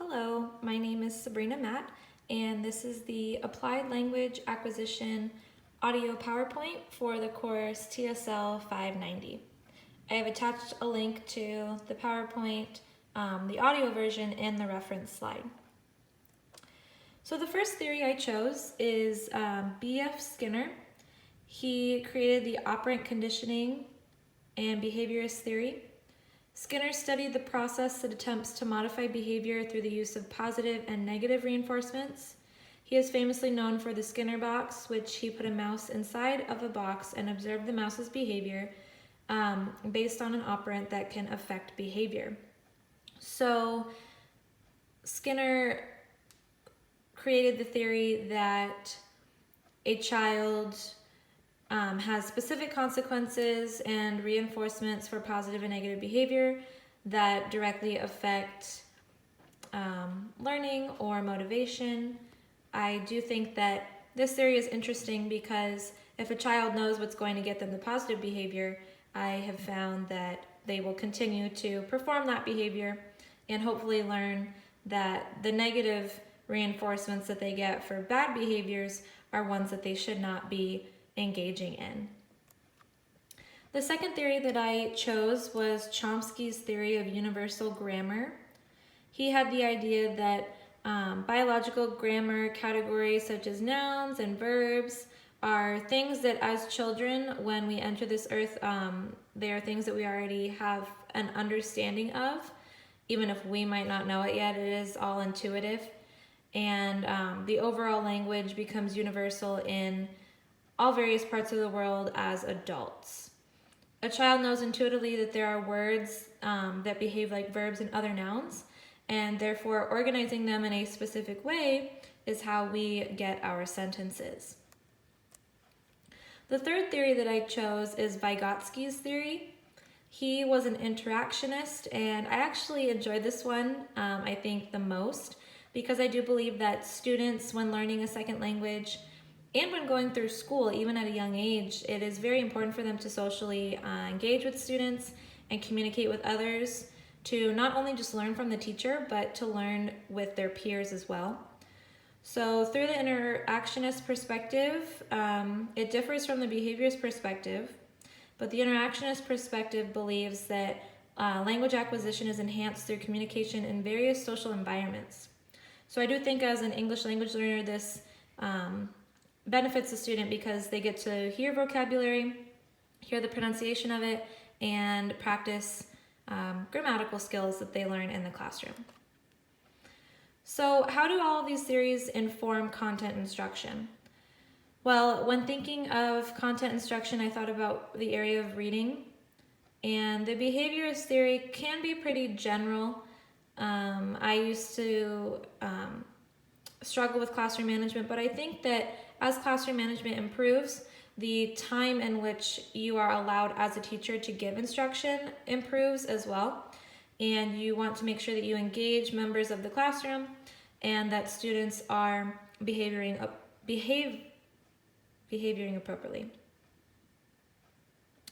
Hello, my name is Sabrina Matt, and this is the Applied Language Acquisition audio PowerPoint for the course TSL 590. I have attached a link to the PowerPoint, the audio version, and the reference slide. So the first theory I chose is B.F. Skinner. He created the operant conditioning and behaviorist theory. Skinner studied the process that attempts to modify behavior through the use of positive and negative reinforcements. He is famously known for the Skinner box, which he put a mouse inside of a box and observed the mouse's behavior based on an operant that can affect behavior. So Skinner created the theory that a child has specific consequences and reinforcements for positive and negative behavior that directly affect learning or motivation. I do think that this theory is interesting because if a child knows what's going to get them the positive behavior, I have found that they will continue to perform that behavior and hopefully learn that the negative reinforcements that they get for bad behaviors are ones that they should not be engaging in. The second theory that I chose was Chomsky's theory of universal grammar. He had the idea that biological grammar categories such as nouns and verbs are things that as children, when we enter this earth, they are things that we already have an understanding of. Even if we might not know it yet, it is all intuitive. And the overall language becomes universal in all various parts of the world as adults. A child knows intuitively that there are words that behave like verbs and other nouns, and therefore organizing them in a specific way is how we get our sentences. The third theory that I chose is Vygotsky's theory. He was an interactionist, and I actually enjoyed this one, I think, the most, because I do believe that students, when learning a second language, and when going through school, even at a young age, it is very important for them to socially engage with students and communicate with others to not only just learn from the teacher, but to learn with their peers as well. So through the interactionist perspective, it differs from the behaviorist perspective, but the interactionist perspective believes that language acquisition is enhanced through communication in various social environments. So I do think as an English language learner, this benefits the student because they get to hear vocabulary, hear the pronunciation of it, and practice grammatical skills that they learn in the classroom. So how do all of these theories inform content instruction? Well, when thinking of content instruction, I thought about the area of reading, and the behaviorist theory can be pretty general. I used to struggle with classroom management, but I think that as classroom management improves, the time in which you are allowed as a teacher to give instruction improves as well. And you want to make sure that you engage members of the classroom and that students are behavioring appropriately.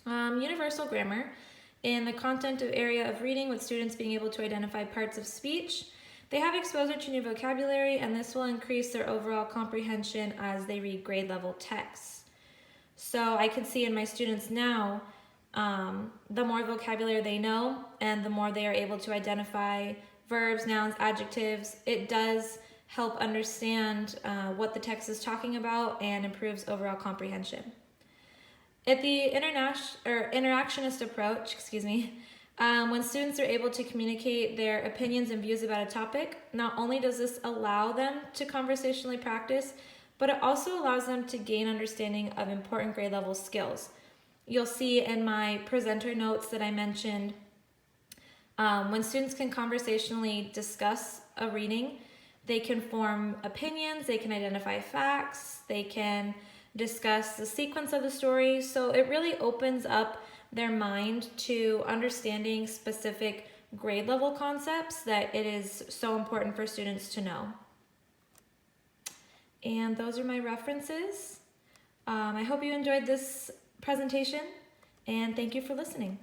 Universal grammar. In the content area of reading, with students being able to identify parts of speech, they have exposure to new vocabulary, and this will increase their overall comprehension as they read grade level texts. So I can see in my students now, the more vocabulary they know and the more they are able to identify verbs, nouns, adjectives, it does help understand what the text is talking about and improves overall comprehension. At the interactionist approach, when students are able to communicate their opinions and views about a topic, not only does this allow them to conversationally practice, but it also allows them to gain understanding of important grade level skills. You'll see in my presenter notes that I mentioned, when students can conversationally discuss a reading, they can form opinions, they can identify facts, they can discuss the sequence of the story. So it really opens up their mind to understanding specific grade level concepts that it is so important for students to know. And those are my references. I hope you enjoyed this presentation, and thank you for listening.